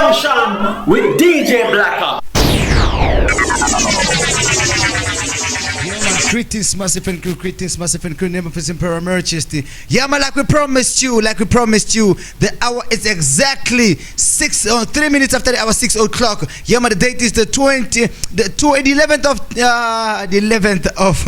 Junxion with DJ Blakkha. Greetings, massive and crew, greetings, massive and crew, name of His Imperial Majesty. Yeah, man, like we promised you, the hour is exactly 3 minutes after the hour 6 o'clock. Yeah, man, the date is the 11th of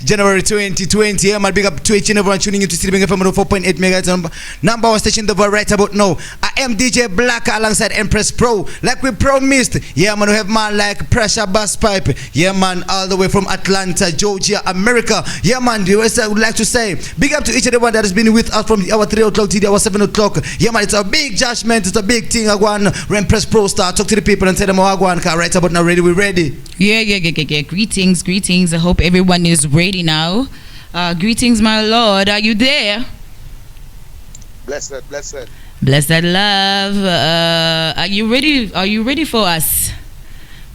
January 2020. Yeah, man, big up to each and everyone tuning into City FM 4.8 megahertz number one station the world right about now. I am DJ Blakkha alongside Empress Pro, like we promised. Yeah, man, we have man like PressureBuss Pipe. Yeah, man, all the way from Atlanta, Georgia, America. Yeah, man, I would like to say big up to each and everyone that has been with us from the hour 3 o'clock to the hour 7 o'clock. Yeah, man, it's a big judgment, it's a big thing. I want Empress Pro Star, talk to the people and tell them how I want. Right about now, ready, we ready. Yeah. Greetings. I hope everyone is ready now. Greetings, my Lord. Are you there? Blessed. Blessed love. Are you ready? Are you ready for us?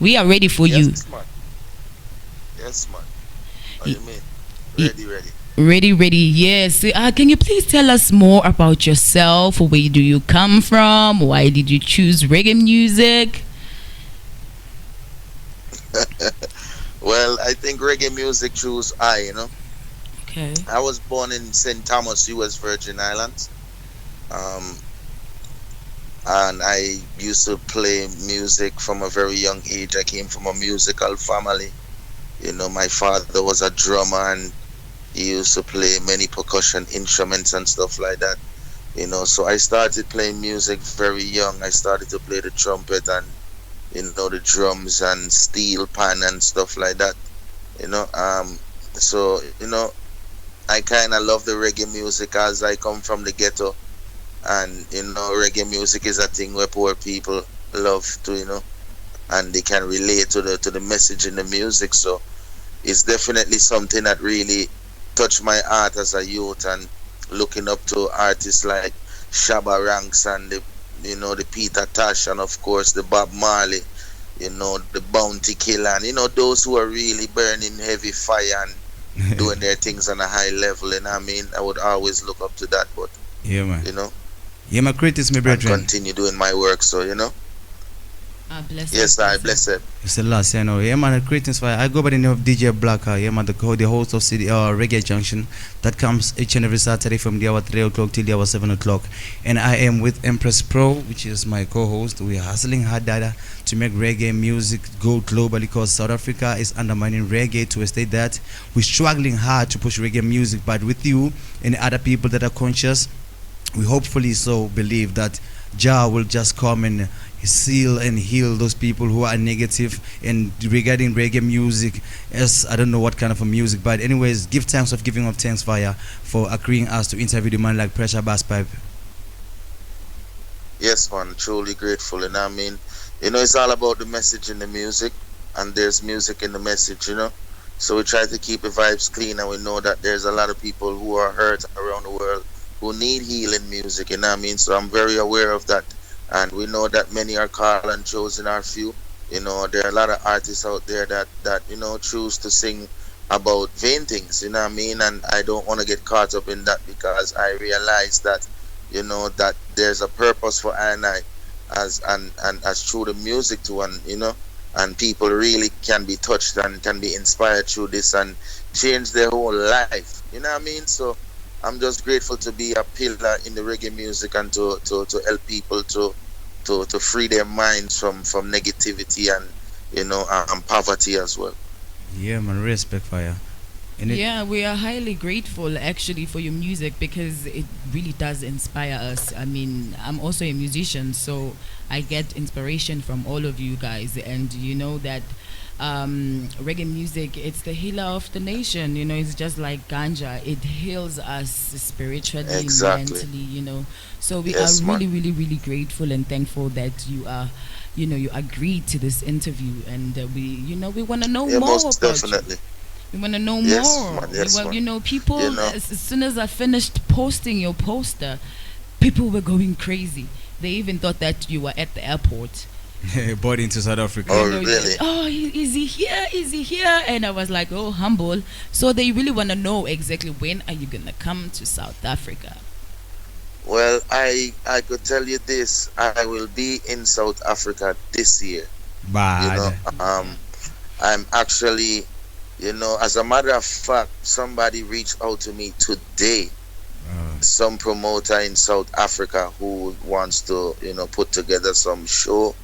We are ready for you. Yes, man. What do you mean? Ready. Ready. Yes. Can you please tell us more about yourself? Where do you come from? Why did you choose reggae music? Well, I think reggae music chose I. Okay. I was born in St. Thomas, U.S. Virgin Islands. And I used to play music from a very young age. I came from a musical family. My father was a drummer and he used to play many percussion instruments and stuff like that. So I started playing music very young. I started to play the trumpet and, the drums and steel pan and stuff like that. So, I kind of love the reggae music as I come from the ghetto. And, reggae music is a thing where poor people love to, and they can relate to the message in the music. So it's definitely something that really touched my heart as a youth, and looking up to artists like Shabba Ranks and the Peter Tosh, and of course the Bob Marley, the Bounty Killer, and those who are really burning heavy fire and doing their things on a high level. And I would always look up to that. But yeah, man. Yeah, my greatest, my brethren. Continue doing my work, so Blessed. Yes, I blessed. It's the last, Yeah, man, greetings. I go by the name of DJ Blakkha. Yeah, man, the host of City Reggae Junction that comes each and every Saturday from the hour 3 o'clock till the hour 7 o'clock. And I am with Empress Pro, which is my co-host. We are hustling hard data to make reggae music go globally, because South Africa is undermining reggae to a state that we're struggling hard to push reggae music. But with you and other people that are conscious, we hopefully so believe that Jah will just come and seal and heal those people who are negative. And regarding reggae music, as I don't know what kind of a music, but anyways, give thanks of giving of thanks for agreeing us to interview the man like PressureBuss Pipe. Yes, man, truly grateful. And it's all about the message in the music, and there's music in the message, So we try to keep the vibes clean, and we know that there's a lot of people who are hurt around the world who need healing music, So I'm very aware of that. And we know that many are called and chosen are few. There are a lot of artists out there that choose to sing about vain things, And I don't want to get caught up in that, because I realize that, that there's a purpose for I and I as through the music too, and people really can be touched and can be inspired through this and change their whole life. So I'm just grateful to be a pillar in the reggae music and to help people to free their minds from negativity and and poverty as well. Yeah, man, respect for you. Yeah, we are highly grateful actually for your music, because it really does inspire us. I'm also a musician, so I get inspiration from all of you guys, and that reggae music, it's the healer of the nation. It's just like ganja. It heals us spiritually, exactly. mentally, so we yes, are man. really really grateful and thankful that you are you agreed to this interview, and we want to know more most about definitely. you. We want to know Yes, more. man, yes, man. People, as soon as I finished posting your poster, people were going crazy. They even thought that you were at the airport. Bought into South Africa. Oh, really? Is he here? Is he here? And I was like, oh, humble. So they really want to know exactly when are you going to come to South Africa? Well, I could tell you this. I will be in South Africa this year. You know, Bad. Yeah. I'm actually, as a matter of fact, somebody reached out to me today, Uh, some promoter in South Africa who wants to, put together some show.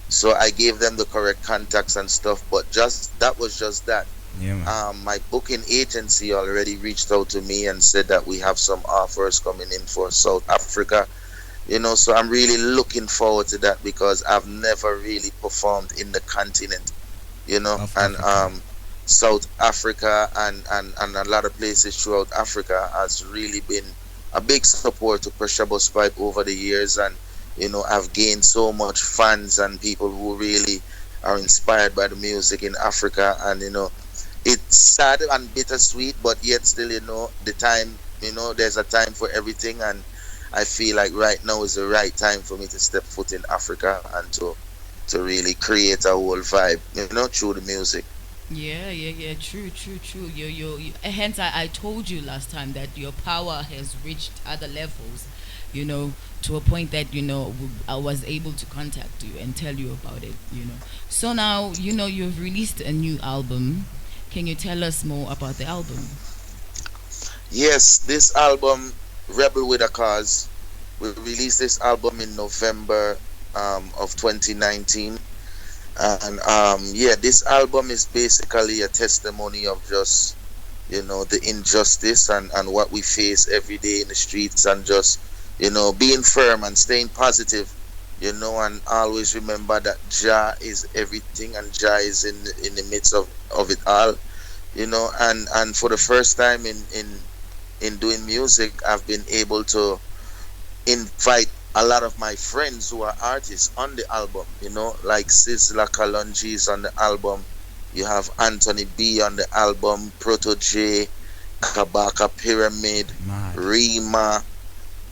So I gave them the correct contacts and stuff, but just that was just that. yeah, man. My booking agency already reached out to me and said that we have some offers coming in for South Africa. So I'm really looking forward to that because I've never really performed in the continent, Of and Africa. South Africa and a lot of places throughout Africa has really been a big support to PressureBuss Pipe over the years, and I've gained so much fans and people who really are inspired by the music in Africa, and it's sad and bittersweet, but yet still, the time, there's a time for everything, and I feel like right now is the right time for me to step foot in Africa and to really create a whole vibe, through the music. Yeah, yeah, yeah. True, true, true. Hence, I told you last time that your power has reached other levels, you know, to a point that, I was able to contact you and tell you about it. So now, you've released a new album. Can you tell us more about the album? Yes, this album, Rebel with a Cause, we released this album in November of 2019. And yeah, this album is basically a testimony of just, the injustice and what we face every day in the streets, and just, being firm and staying positive, and always remember that Jah is everything, and Jah is in the midst of it all, and for the first time in doing music, I've been able to invite a lot of my friends who are artists on the album, like Sizzla Kalonji is on the album. You have Anthony B on the album, Proto J, Kabaka Pyramid, Mad. Rima,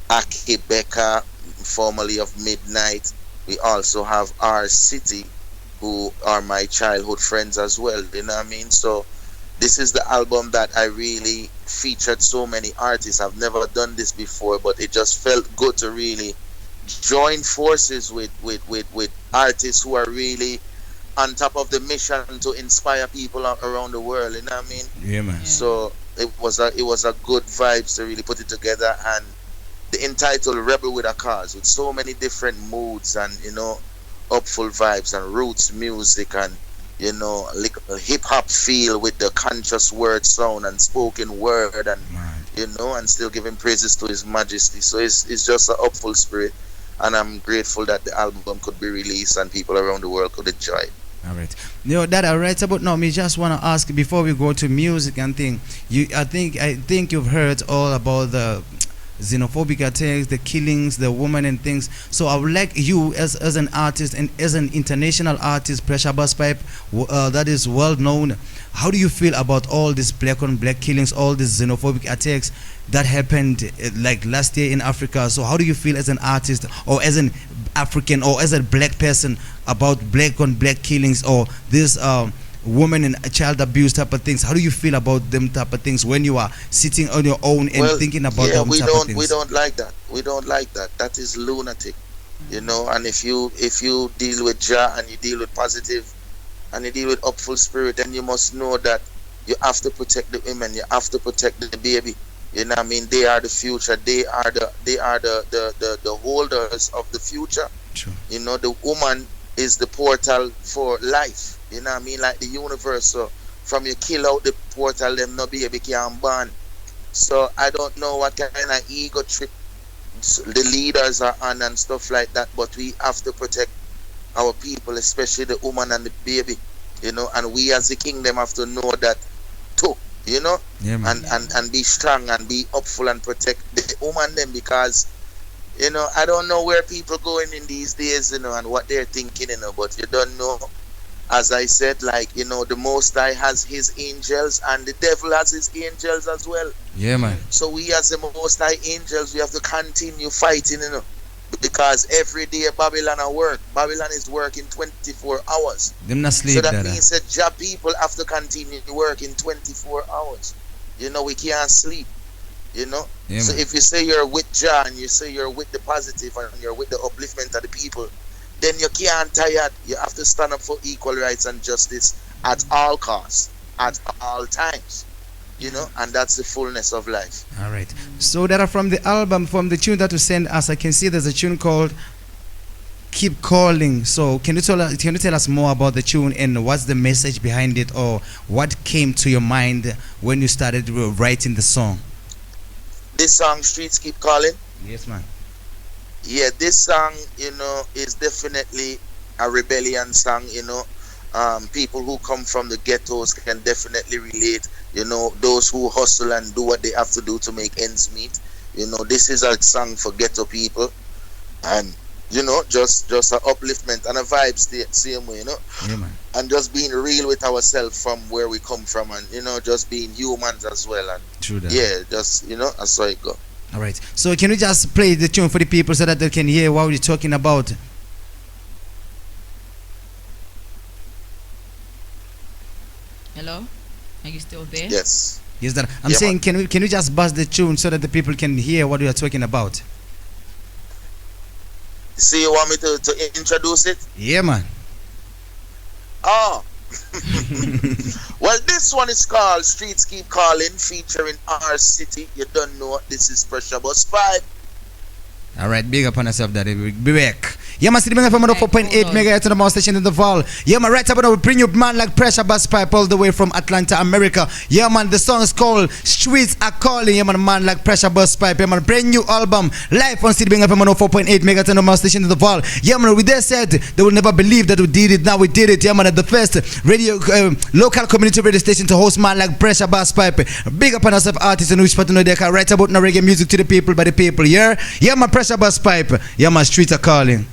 Aki Becca, formerly of Midnight. We also have R City, who are my childhood friends as well. You know what I mean? So this is the album that I really featured so many artists. I've never done this before, but it just felt good to really join forces with artists who are really on top of the mission to inspire people around the world. You know what I mean? Yeah, man. Yeah. So it was a good vibes to really put it together, and the entitled Rebel with a Cause, with so many different moods and upful vibes and roots music, and like a hip hop feel with the conscious word sound and spoken word, and Mad. and still giving praises to His Majesty. So it's just a upful spirit, and I'm grateful that the album could be released and people around the world could enjoy it. All right. That all right about now. Me just wanna ask before we go to music and thing. I think you've heard all about the xenophobic attacks, the killings, the women and things. So I would like you as an artist and as an international artist, PressureBuss Pipe, that is well known. How do you feel about all these black on black killings, all these xenophobic attacks that happened like last year in Africa? So how do you feel as an artist or as an African or as a black person about black on black killings or this woman and child abuse type of things? How do you feel about them type of things when you are sitting on your own and Well, thinking about yeah, them we type of don't things? we don't like that. We don't like that. That is lunatic, And if you deal with Jah and you deal with positive and you deal with upful spirit, then you must know that you have to protect the women. You have to protect the baby. You know what I mean? They are the future. They are the holders of the future. True. The woman is the portal for life. You know what I mean? Like the universe. So from you kill out the portal, them no baby can born. So I don't know what kind of ego trip the leaders are on and stuff like that, but we have to protect our people, especially the woman and the baby, and we as the kingdom have to know that too, Yeah, man. and be strong and be upful and protect the woman them, because I don't know where people going in these days, and what they're thinking, but you don't know. As I said, like, the Most High has his angels and the devil has his angels as well. Yeah, man. So we as the Most High angels, we have to continue fighting, because every day Babylon at work. Babylon is working 24 hours. Them not So sleep that that. means that Jah people have to continue working 24 hours. We can't sleep. You know? Yeah, So man. if you say you're with Jah and you say you're with the positive and you're with the upliftment of the people, then you can't tired. You have to stand up for equal rights and justice at all costs, at all times. You know, and that's the fullness of life. All right. So that are from the album, from the tune that you sent us, I can see there's a tune called "Keep Calling." So can you tell us more about the tune and what's the message behind it, or what came to your mind when you started writing the song? This song, Streets Keep Calling. Yes, man. Yeah, this song, you know, is definitely a rebellion song, you know. People who come from the ghettos can definitely relate, you know, those who hustle and do what they have to do to make ends meet. You know, this is a song for ghetto people, and you know, just an upliftment and a vibe same way, you know. Yeah, man. And just being real with ourselves from where we come from, and you know, just being humans as well. And True that. yeah, just, you know, that's how it go. All right. So can you just play the tune for the people so that they can hear what we're talking about? Hello? Are you still there? Yes. Yes, that I'm Yeah, saying. man. Can you just buzz the tune so that the people can hear what we are talking about? See, you want me to introduce it? Yeah, man. Oh. Well, this one is called Streets Keep Calling, featuring our city. You don't know, this is PressureBuss 5. All right, big up on yourself, Daddy. Be back. Yeah, man, sitting from 4.8 megahertz on the mouse station in the fall. Yeah, man, right about now we bring you man like PressureBuss Pipe all the way from Atlanta, America. Yeah, man, the song is called Streets Are Calling. Yeah, man like PressureBuss Pipe. Yeah, man, brand new album live on City FM 4.8 megahertz on the mouse station in the fall. Yeah, man, we there said they will never believe that we did it. Now we did it. Yeah, man, at the first radio local community radio station to host man like PressureBuss Pipe. Big up on yourself, artists and which part to know they can write about no reggae music to the people by the people. Yeah, man, PressureBuss Pipe. Yeah, man, Streets Are Calling.